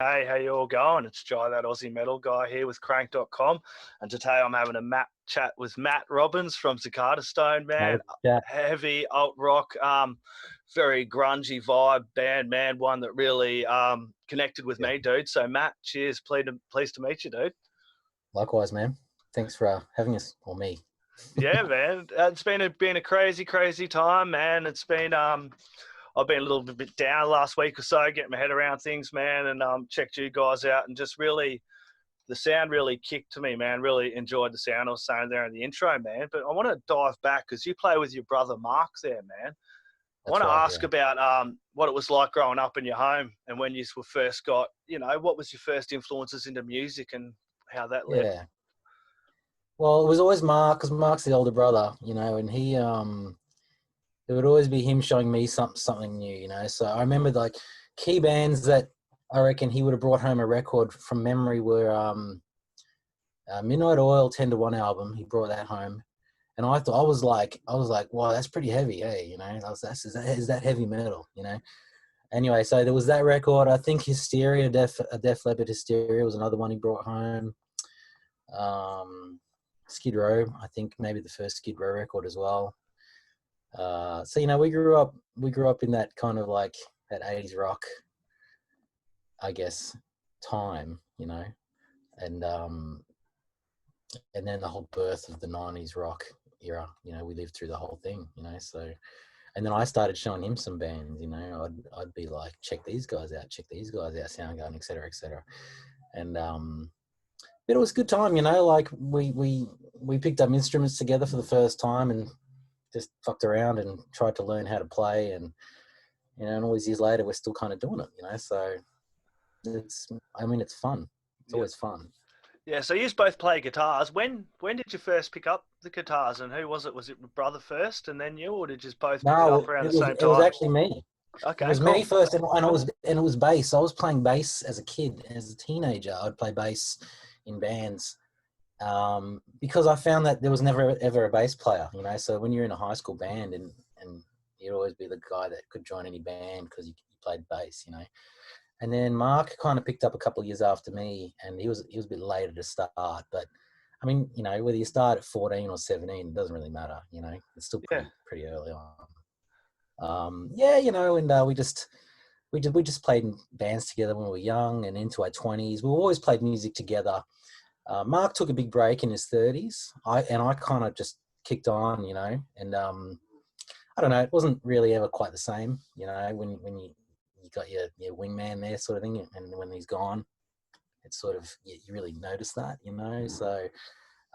Hey, how you all going? It's Jai, that Aussie metal guy here with Crannk.com. And today I'm having a chat with Matt Robbins from Cicadastone, man. Yeah. Heavy alt rock, very grungy vibe band, man. One that really connected with me, dude. So Matt, cheers. Pleased to meet you, dude. Likewise, man. Thanks for having us, or me. Yeah, man. It's been a crazy time, man. It's been I've been a little bit down last week or so, getting my head around things, man, and checked you guys out, and just really, the sound really kicked to me, man. Really enjoyed the sound I was saying there in the intro, man. But I want to dive back because you play with your brother Mark there, man. I want to ask about what it was like growing up in your home and when you were first got, what was your first influences into music and how that led? Yeah. Well, it was always Mark, because Mark's the older brother, and he, it would always be him showing me something new, So I remember like key bands that I reckon he would have brought home a record from memory were Midnight Oil 10 to 1 album. He brought that home. And I was like, wow, that's pretty heavy, hey, is that heavy metal, Anyway, so there was that record. I think Hysteria, Def Leppard Hysteria was another one he brought home. Skid Row, I think maybe the first Skid Row record as well. So we grew up in that kind of like that 80s rock, I guess, time, and then the whole birth of the 90s rock era, we lived through the whole thing, so. And then I started showing him some bands, I'd be like, check these guys out, Soundgarden, et cetera. And but it was a good time, like we picked up instruments together for the first time and just fucked around and tried to learn how to play, and and all these years later we're still kind of doing it, so it's fun. It's always fun. Yeah, so you both play guitars. When did you first pick up the guitars, and who was it? Was it brother first and then you, or did you both pick it up around the same time? It was actually me. Okay, it was cool. me first, and it was bass. I was playing bass as a kid. As a teenager, I'd play bass in bands because I found that there was never ever a bass player. So when you're in a high school band, and you'd always be the guy that could join any band because you played bass. And then Mark kind of picked up a couple of years after me, and he was a bit later to start. But I mean, whether you start at 14 or 17, it doesn't really matter. It's still pretty early on. And we just played in bands together when we were young and into our 20s. We always played music together. Mark took a big break in his 30s. I kind of just kicked on, and I don't know. It wasn't really ever quite the same, when you got your wingman there, sort of thing, and when he's gone, it's sort of you really notice that, So,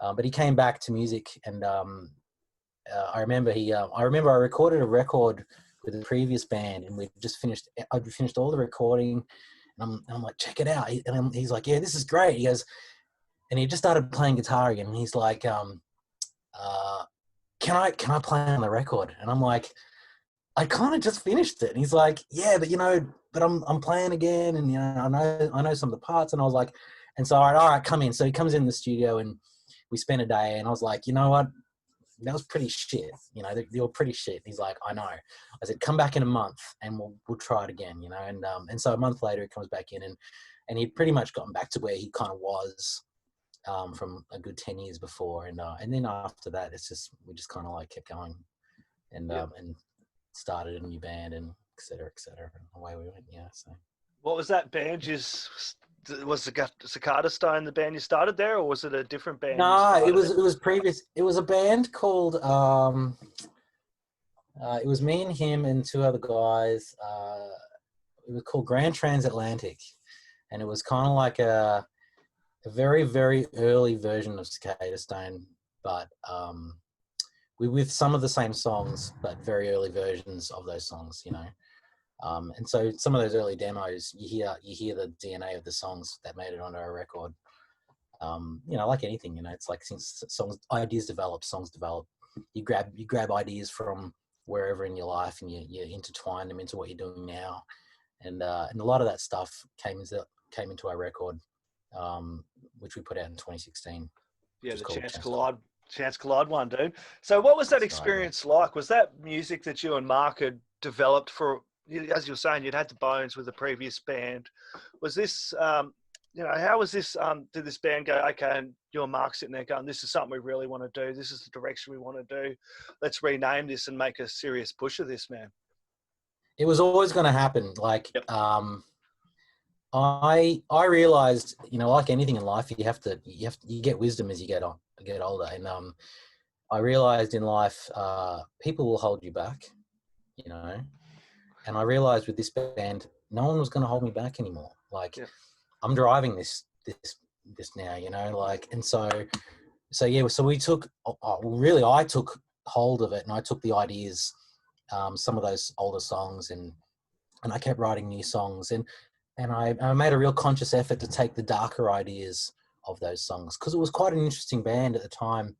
but he came back to music, and I remember I recorded a record with a previous band, and I'd finished all the recording, and I'm like, check it out, and he's like, yeah, this is great. He goes, and he just started playing guitar again, and he's like, can I play on the record? And I'm like, I kind of just finished it. And he's like, yeah, but I'm playing again. And, I know some of the parts. And I was like, and so, all right, come in. So he comes in the studio and we spent a day, and I was like, you know what? That was pretty shit. They were pretty shit. He's like, I know. I said, come back in a month and we'll try it again, and so a month later he comes back in, and he'd pretty much gotten back to where he kind of was from a good 10 years before. And then after that, we just kind of like kept going and started a new band, and et cetera, and away we went. So what was that band? Was the Cicadastone the band you started there, or was it a different band? No, it was previous. It was a band called it was me and him and two other guys. It was called Grand Transatlantic, and it was kind of like a very, very early version of Cicadastone, but with some of the same songs, but very early versions of those songs, and so some of those early demos, you hear the DNA of the songs that made it onto our record. Like anything, it's like since ideas develop, songs develop. You grab ideas from wherever in your life, and you intertwine them into what you're doing now, and a lot of that stuff came into our record, which we put out in 2016. Yeah, the Chance Collide one, dude. So what was that experience like? Was that music that you and Mark had developed for as you were saying, you'd had the bones with the previous band. Was this, how was this? Did this band go, okay, and your Mark sitting there going, this is something we really want to do. This is the direction we want to do. Let's rename this and make a serious push of this, man. It was always going to happen. Like, Yep. I realized, like anything in life, you get wisdom as you get older. And I realized in life, people will hold you back, and I realized with this band, no one was going to hold me back anymore. Like, Yep. I'm driving this now, like, and so yeah, so we took, really, I took hold of it, and I took the ideas, some of those older songs, and I kept writing new songs, and I made a real conscious effort to take the darker ideas of those songs, because it was quite an interesting band at the time.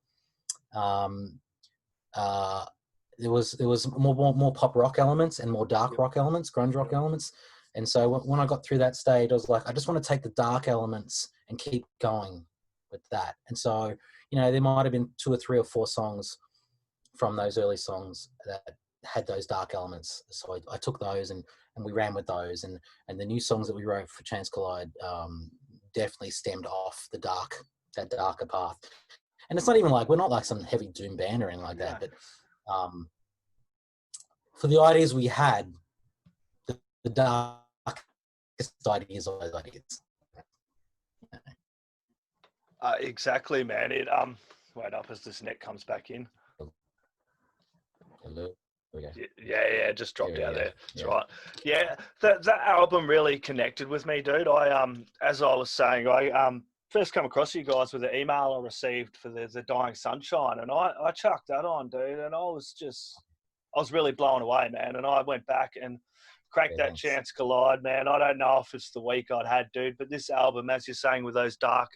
There was more pop rock elements and more dark rock elements, grunge rock elements. And so when I got through that stage, I was like, I just want to take the dark elements and keep going with that. And so, there might have been 2 or 3 or 4 songs from those early songs that had those dark elements. So I took those and we ran with those. And the new songs that we wrote for Chance Collide definitely stemmed off that darker path. And it's not even like, we're not like some heavy doom band or anything like that, but for the ideas we had, the darkest ideas are those ideas. Exactly, man. It wait up as this net comes back in. Hello. Yeah, just dropped out there. That's right. Yeah, that album really connected with me, dude. I as I was saying, I first come across you guys with an email I received for the Dying Sunshine, and I chucked that on, dude, and I was really blown away, man. And I went back and cranked that Chance Collide, man. I don't know if it's the week I'd had, dude, but this album, as you're saying, with those dark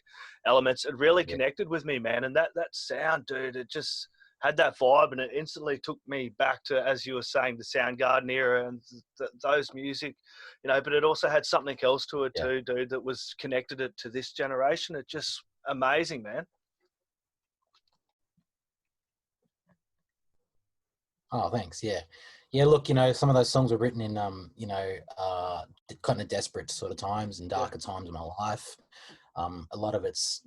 elements, it really connected with me, man. And that sound, dude, it just had that vibe, and it instantly took me back to, as you were saying, the Soundgarden era and those music, but it also had something else to it too, dude, that was connected it to this generation. It just amazing, man. Oh, thanks. Yeah. Look, some of those songs were written in, kind of desperate sort of times and darker times in my life. A lot of it's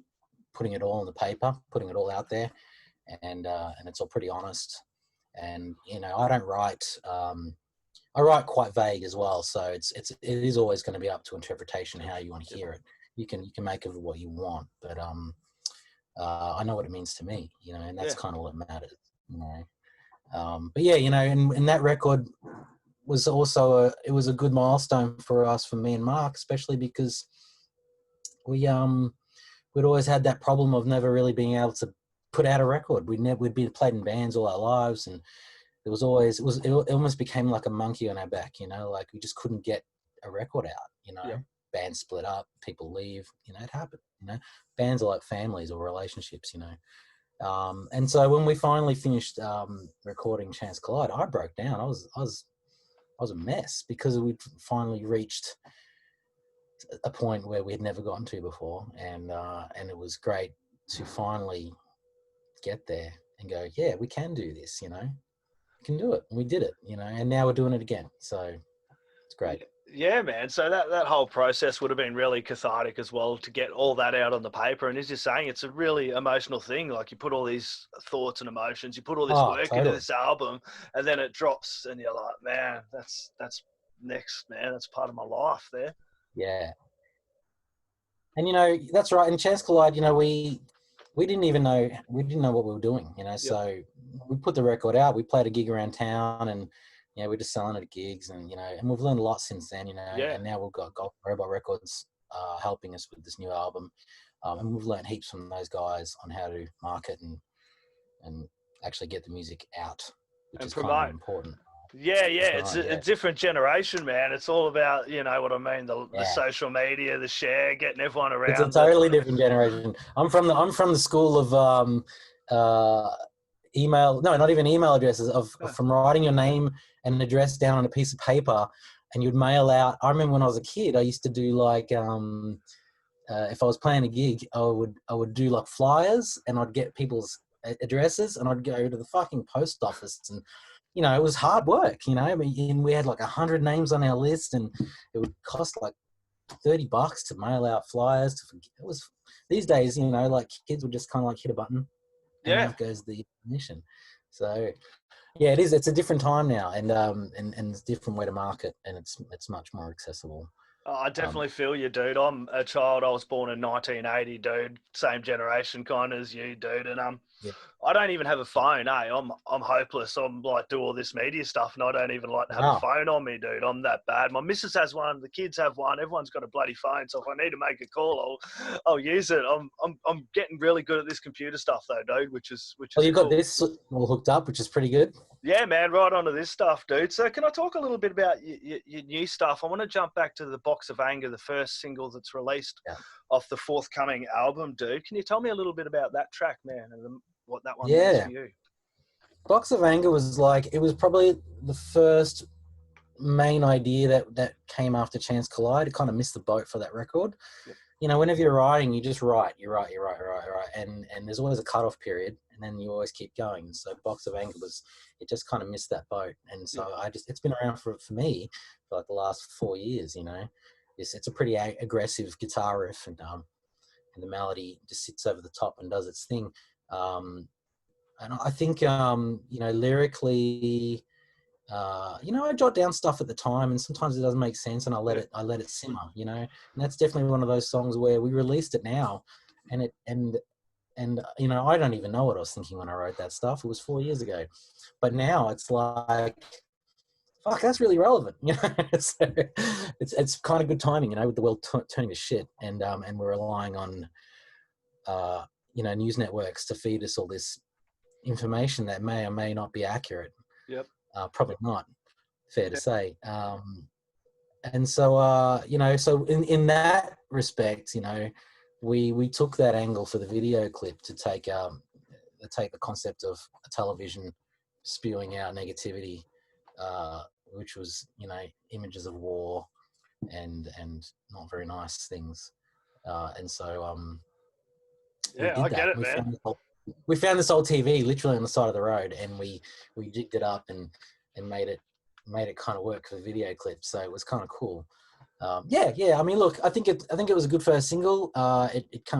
putting it all on the paper, putting it all out there, and it's all pretty honest. And I don't write. I write quite vague as well, so it is always going to be up to interpretation how you want to hear it. You can make of it what you want, but I know what it means to me, and that's kind of what matters, But yeah, and that record was also it was a good milestone for me and Mark, especially because we'd always had that problem of never really being able to put out a record. We'd been played in bands all our lives, and there was always it almost became like a monkey on our back, like we just couldn't get a record out. Bands split up, people leave, it happened. Bands are like families or relationships, and so when we finally finished recording Chance Collide, I broke down. I was a mess because we'd finally reached a point where we had never gotten to before, and it was great to finally get there and go, yeah, we can do this. We can do it, and we did it. And now we're doing it again. So it's great. Yeah, man. So that whole process would have been really cathartic as well to get all that out on the paper. And as you're saying, it's a really emotional thing. Like you put all these thoughts and emotions, you put all this work into this album, and then it drops, and you're like, man, that's next, man. That's part of my life there. Yeah. And that's right. In Chance Collide, we didn't even know what we were doing. So we put the record out. We played a gig around town, and we're just selling it at gigs, and and we've learned a lot since then, and now we've got Gold Robot Records helping us with this new album, and we've learned heaps from those guys on how to market and actually get the music out, which is kind of important. Yeah, it's a different generation, man. It's all about, what I mean, the social media, the share, getting everyone around. It's a totally different generation. I'm from the school of email, no, not even email addresses, from writing your name and an address down on a piece of paper, and you'd mail out. I remember when I was a kid, I used to do like if I was playing a gig, I would do like flyers, and I'd get people's addresses, and I'd go to the fucking post office and you know, it was hard work, you know. I mean, and we had like 100 names on our list, and it would cost like $30 to mail out flyers. It was these days, you know, like kids would just kind of like hit a button, and Yeah. out goes the mission. So yeah, it is. It's a different time now, and it's a different way to market, and it's much more accessible. Oh, I definitely feel you, dude. I'm a child. I was born in 1980, dude. Same generation kind of as you, dude. And Yeah. I don't even have a phone, eh? I'm hopeless. I'm like do all this media stuff, and I don't even like to have a Wow. phone on me, dude. I'm that bad. My missus has one. The kids have one. Everyone's got a bloody phone. So if I need to make a call, I'll use it. I'm getting really good at this computer stuff though, dude. Which is Well, you got cool. this all hooked up, which is pretty good. Yeah, man, right onto this stuff, dude. So can I talk a little bit about your new stuff? I want to jump back to the Box of Anger, the first single that's released Yeah. off the forthcoming album, dude. Can you tell me a little bit about that track, man, and what that one means Yeah. for you? Box of Anger was like, it was probably the first main idea that came after Chance Collide. It kind of missed the boat for that record. Yep. You know, whenever you're writing, you just write, and there's always a cutoff period, and then you always keep going. And so Box of Anger it just kind of missed that boat, and so it's been around for me for like the last 4 years. You know, it's a pretty aggressive guitar riff, and the melody just sits over the top and does its thing. And I think you know, lyrically, you know, I jot down stuff at the time, and sometimes it doesn't make sense, and I let it simmer, you know. And that's definitely one of those songs where we released it now, and you know, I don't even know what I was thinking when I wrote that stuff. It was 4 years ago, but now it's like, fuck, that's really relevant, you know. So it's kind of good timing, you know, with the world turning to shit, and we're relying on you know, news networks to feed us all this information that may or may not be accurate. Yep. Probably not, fair to say. And so, you know, so in that respect, you know, we took that angle for the video clip to take the concept of a television spewing out negativity, which was, you know, images of war and not very nice things. And so we Yeah, did I that. get it, man. We found this old TV literally on the side of the road, and we jigged it up and made it kind of work for the video clip. So it was kind of cool. Yeah. I mean, look, I think it was a good first single.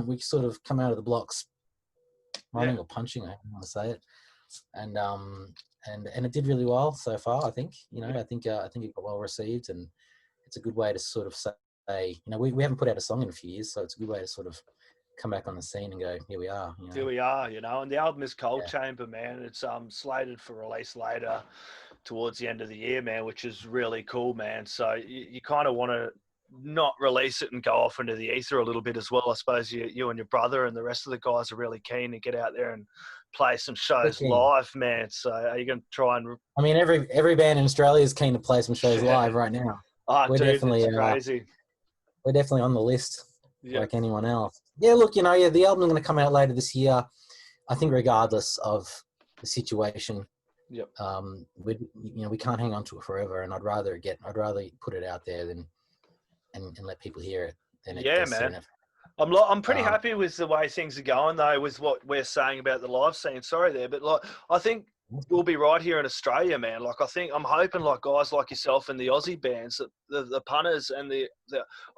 We sort of come out of the blocks running or punching, I don't want to say it, and it did really well so far. I think, you know, I think it got well received, and it's a good way to sort of say, you know, we haven't put out a song in a few years, so it's a good way to sort of come back on the scene and go, here we are. You know? Here we are, you know, and the album is Cold Chamber, man. It's slated for release later towards the end of the year, man, which is really cool, man. So you kind of want to not release it and go off into the ether a little bit as well. I suppose you and your brother and the rest of the guys are really keen to get out there and play some shows live, man. So are you going to try and... I mean, every band in Australia is keen to play some shows live right now. Oh, we're dude, definitely it's crazy. We're definitely on the list, like anyone else. Yeah, look, you know, the album's going to come out later this year. I think regardless of the situation, we can't hang on to it forever, and I'd rather put it out there than and let people hear it. Than man. I'm pretty happy with the way things are going, though, with what we're saying about the live scene. Sorry there, but like I think we'll be right here in Australia, man. Like I'm hoping like guys like yourself and the Aussie bands, that the punters and the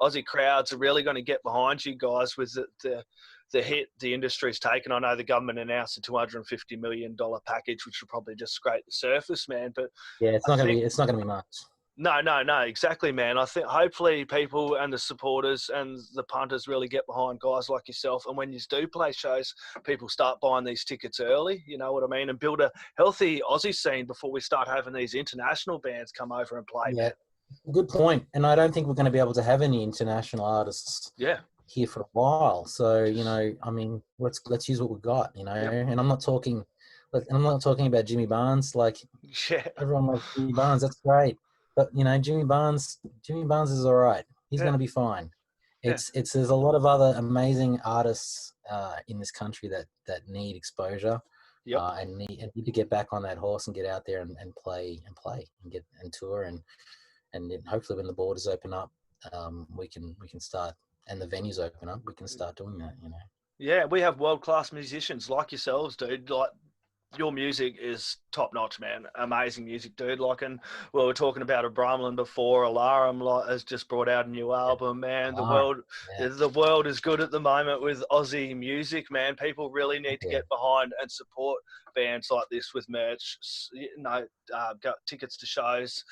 Aussie crowds are really going to get behind you guys with the hit the industry's taken. I know the government announced a $250 million package, which will probably just scrape the surface, man. But yeah, it's not going to be much. No, exactly, man. I think hopefully people and the supporters and the punters really get behind guys like yourself. And when you do play shows, people start buying these tickets early, you know what I mean? And build a healthy Aussie scene before we start having these international bands come over and play. Yeah, good point. And I don't think we're going to be able to have any international artists here for a while. So, you know, I mean, let's use what we've got, you know. And I'm not talking about Jimmy Barnes. Like, everyone loves Jimmy Barnes. That's great. But, you know, Jimmy Barnes is all right. He's going to be fine. There's a lot of other amazing artists in this country that need exposure and need to get back on that horse and get out there and play and tour and then hopefully when the borders open up, we can start, and the venues open up, we can start doing that, you know. Yeah, we have world-class musicians like yourselves, dude. Like your music is top notch, man. Amazing music, dude. Like, and we were talking about a Brumlin before. Alarum like, has just brought out a new album, man. Yeah. The world is good at the moment with Aussie music, man. People really need to Yeah. get behind and support bands like this with merch, got tickets to shows,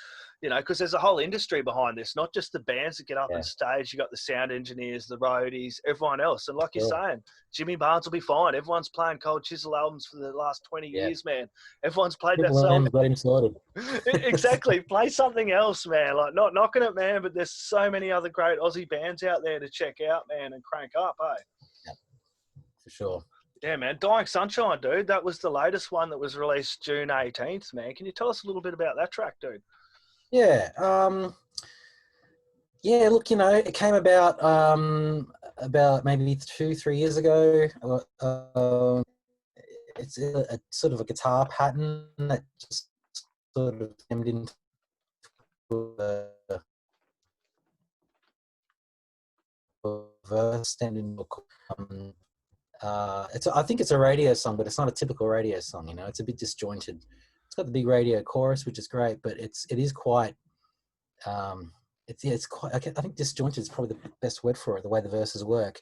because there's a whole industry behind this, not just the bands that get up on Yeah. stage. You got the sound engineers, the roadies, everyone else. And like you're Sure. saying, Jimmy Barnes will be fine. Everyone's playing Cold Chisel albums for the last 20 Yeah. years, man. Everyone's played that Triple song. M's got him sorted. Exactly. Play something else, man. Like, not knocking it, man, but there's so many other great Aussie bands out there to check out, man, and crank up, eh? Yeah, for sure. Yeah, man. Dying Sunshine, dude. That was the latest one that was released June 18th, man. Can you tell us a little bit about that track, dude? Yeah. Yeah, look, it came about maybe 2-3 years ago. It's a sort of a guitar pattern that just sort of stemmed into a verse, stemmed into I think it's a radio song, but it's not a typical radio song. It's a bit disjointed. It's got the big radio chorus, which is great, but it is quite. It's quite. I think disjointed is probably the best word for it. The way the verses work,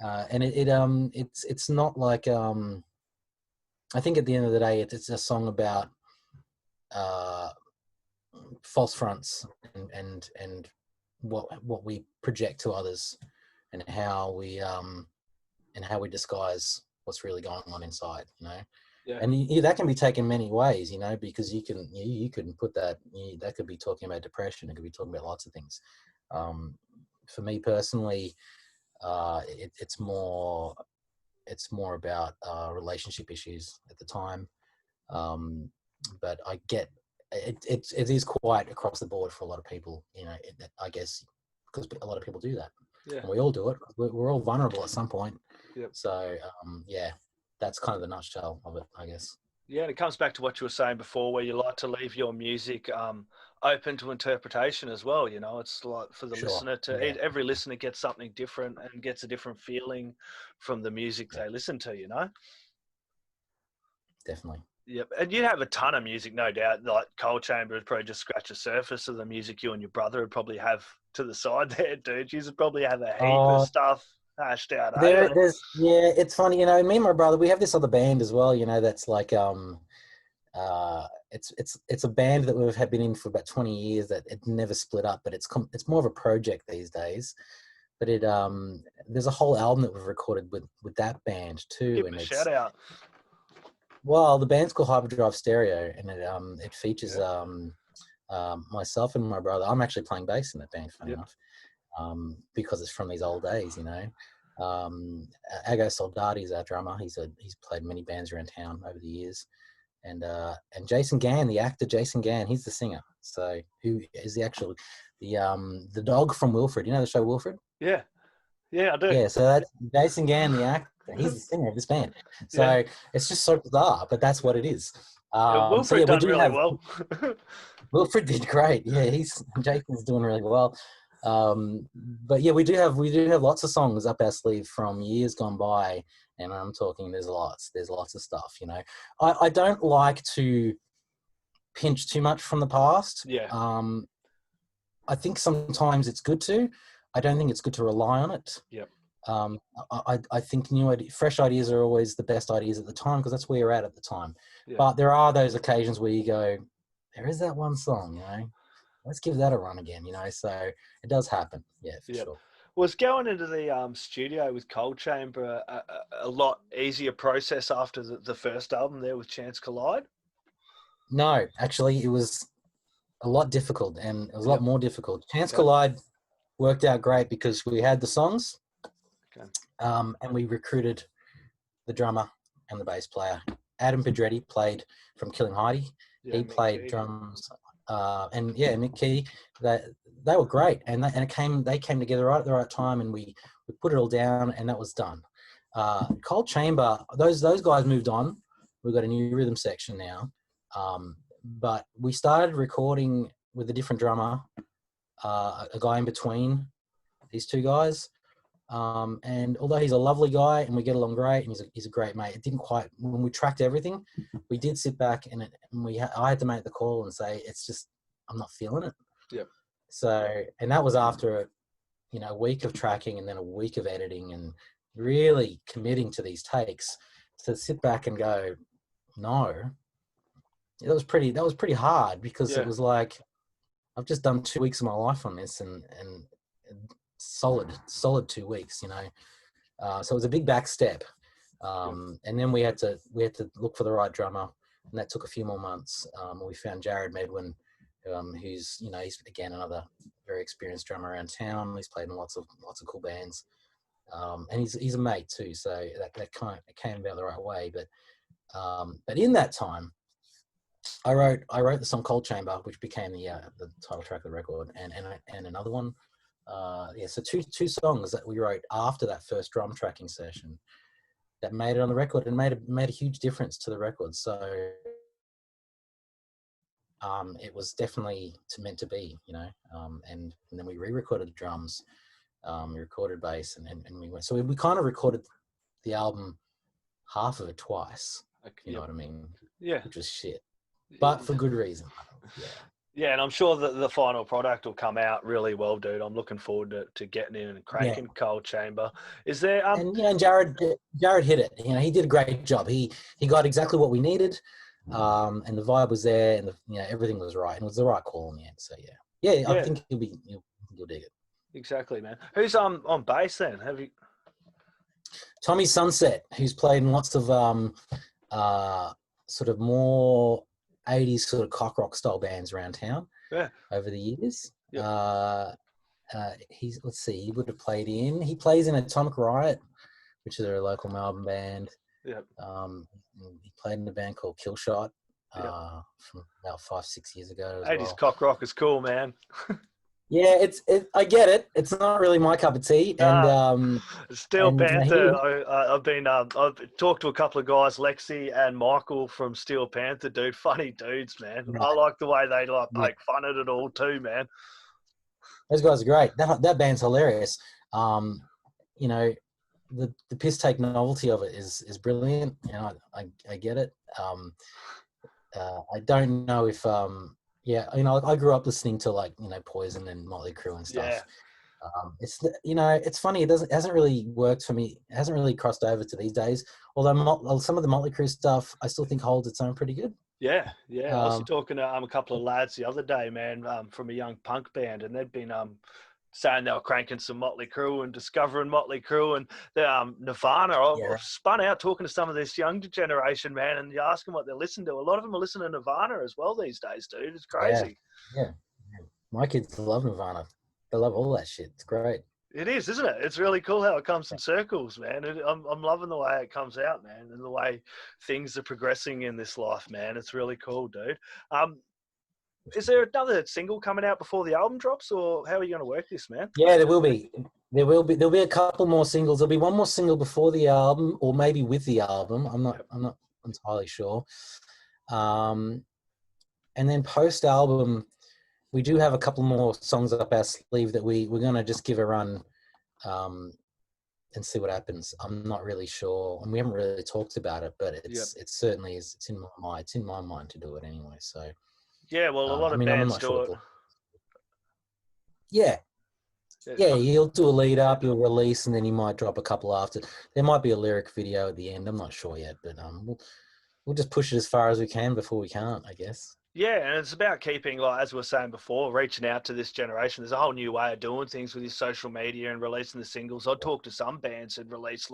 and it's not like. I think at the end of the day, it's a song about false fronts and what we project to others, and how we disguise what's really going on inside. Yeah. And that can be taken many ways, because you can put that. That could be talking about depression. It could be talking about lots of things. For me personally, it's more about relationship issues at the time. But I get it is quite across the board for a lot of people. I guess because a lot of people do that. Yeah. And we all do it. We're all vulnerable at some point. Yep. So yeah, that's kind of the nutshell of it, I guess. Yeah, and it comes back to what you were saying before, where you like to leave your music open to interpretation as well. It's like for the listener every listener gets something different and gets a different feeling from the music they listen to. Definitely. Yep, and you have a ton of music, no doubt. Like Cold Chamber would probably just scratch the surface of the music you and your brother would probably have to the side there, dude. You would probably have a heap of stuff hashed out. It's funny, me and my brother, we have this other band as well, that's like it's a band that we've been in for about 20 years that it never split up, but it's more of a project these days. But there's a whole album that we've recorded with that band too. Give it a shout out. Well, the band's called Hyperdrive Stereo, and it features myself and my brother. I'm actually playing bass in that band, funny enough, because it's from these old days, Ago Soldati is our drummer. He's played many bands around town over the years, and Jason Gann, the actor Jason Gann, he's the singer. So who is the dog from Wilfred? You know the show Wilfred? Yeah, I do. Yeah, so that's Jason Gann, the actor. He's the singer of this band. So it's just so bizarre, but that's what it is. Wilfred done really well. Wilfred did great. Yeah, Jason's doing really well. But yeah, we do have lots of songs up our sleeve from years gone by, and I'm talking there's lots of stuff. I don't like to pinch too much from the past. Yeah. I think sometimes it's good to. I don't think it's good to rely on it. Yep. I think fresh ideas are always the best ideas at the time, because that's where you're at the time. Yeah. But there are those occasions where you go, there is that one song, let's give that a run again, so it does happen. Yeah, for sure. Was going into the studio with Cold Chamber a lot easier process after the first album there with Chance Collide? No, actually it was a lot difficult, and it was a lot more difficult. Chance Collide worked out great because we had the songs, and we recruited the drummer and the bass player. Adam Pedretti played from Killing Heidi. He played drums, and Mick Key. They were great, and they came together right at the right time, and we put it all down, and that was done. Cold Chamber, those guys moved on. We've got a new rhythm section now, but we started recording with a different drummer, a guy in between these two guys. And although he's a lovely guy and we get along great, and he's a great mate, it didn't quite, when we tracked everything, we did sit back and I had to make the call and say, it's just, I'm not feeling it. Yep. So, and that was after, a week of tracking and then a week of editing and really committing to these takes, to sit back and go, no, that was pretty hard, because it was like, I've just done 2 weeks of my life on this and solid 2 weeks, so it was a big back step. And then we had to look for the right drummer, and that took a few more months. We found Jared Medwin, who's, he's again another very experienced drummer around town. He's played in lots of cool bands, and he's a mate too. So that kind of came about the right way. But in that time, I wrote the song Cold Chamber, which became the title track of the record, and another one. So two songs that we wrote after that first drum tracking session that made it on the record and made a huge difference to the record. So it was definitely meant to be, and then we re-recorded the drums, we recorded bass, and we went. So we kind of recorded the album, half of it twice. You know what I mean? Yeah. Which was shit, but for good reason. Yeah. Yeah, and I'm sure that the final product will come out really well, dude. I'm looking forward to getting in and cranking Cold Chamber. Is there and Jared hit it. He did a great job. He got exactly what we needed, and the vibe was there, and everything was right, and it was the right call in the end. So I think you'll dig it. Exactly, man. Who's on bass then? Have you? Tommy Sunset, who's played in lots of sort of more 80s sort of cock rock style bands around town over the years. Yep. He would have played he plays in Atomic Riot, which is a local Melbourne band. Yep. He played in a band called Killshot from about 5-6 years ago as 80s cock rock is cool, man. Yeah, I get it. It's not really my cup of tea. And Steel Panther. I've talked to a couple of guys, Lexi and Michael from Steel Panther, dude. Funny dudes, man. Yeah. I like the way they poke fun at it all too, man. Those guys are great. That band's hilarious. The piss take novelty of it is brilliant. I get it. I don't know if I grew up listening to Poison and Motley Crue and stuff. Yeah. It's funny. It hasn't really worked for me. It hasn't really crossed over to these days. Although some of the Motley Crue stuff, I still think holds its own pretty good. Yeah. I was talking to a couple of lads the other day, man, from a young punk band, and they'd been saying they were cranking some Motley Crue and discovering Motley Crue and Nirvana. I spun out talking to some of this younger generation, man, and you ask them what they listen to. A lot of them are listening to Nirvana as well these days, dude. It's crazy. Yeah. My kids love Nirvana. They love all that shit. It's great. It is, isn't it? It's really cool how it comes in circles, man. I'm loving the way it comes out, man, and the way things are progressing in this life, man. It's really cool, dude. Is there another single coming out before the album drops, or how are you going to work this, man? Yeah, there will be. There'll be a couple more singles. There'll be one more single before the album, or maybe with the album. I'm not entirely sure. And then post album, we do have a couple more songs up our sleeve that we're going to just give a run, and see what happens. I'm not really sure, and we haven't really talked about it, but it certainly is. It's in my mind. It's in my mind to do it anyway. So. Yeah, well, a lot of bands do it. Yeah, he'll do a lead up, he'll release, and then he might drop a couple after. There might be a lyric video at the end. I'm not sure yet, but we'll just push it as far as we can before we can't, I guess. Yeah, and it's about keeping, as we were saying before, reaching out to this generation. There's a whole new way of doing things with your social media and releasing the singles. I'd talk to some bands that released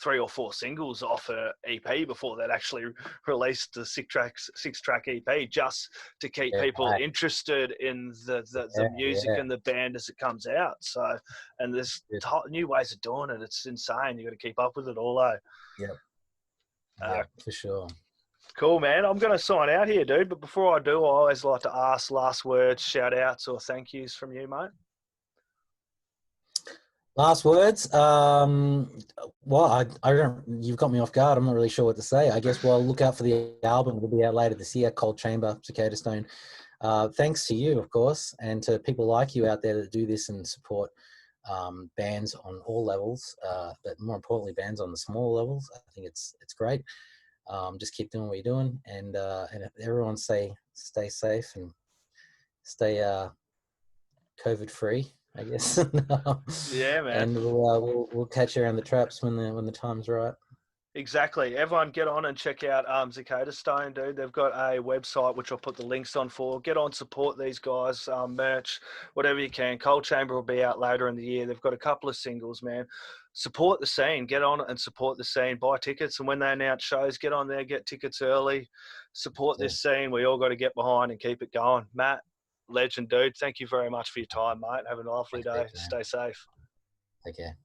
3 or 4 singles off an EP before they'd actually released the 6-track EP, just to keep people interested in the music and the band as it comes out. So, and there's new ways of doing it. It's insane. You got to keep up with it all, Yeah, for sure. Cool, man. I'm going to sign out here, dude. But before I do, I always like to ask last words, shout-outs, or thank yous from you, mate. Last words? Well, I don't. You've got me off guard. I'm not really sure what to say. I guess we'll look out for the album. It'll be out later this year. Cold Chamber, Cicadastone. Thanks to you, of course, and to people like you out there that do this and support bands on all levels, but more importantly, bands on the small levels. I think it's great. Just keep doing what you're doing, and if everyone stay safe and stay COVID free, I guess. Yeah, man. And we'll catch you around the traps when the time's right. Exactly. Everyone get on and check out Cicadastone, dude. They've got a website which I'll put the links on for. Get on, support these guys, merch, whatever you can. Cold Chamber will be out later in the year. They've got a couple of singles, man. Support the scene. Get on and support the scene. Buy tickets, and when they announce shows, get on there, get tickets early. Support this scene. We all got to get behind and keep it going. Matt, legend, dude. Thank you very much for your time, mate. Have a lovely day. Thanks, man. Stay safe. Take care.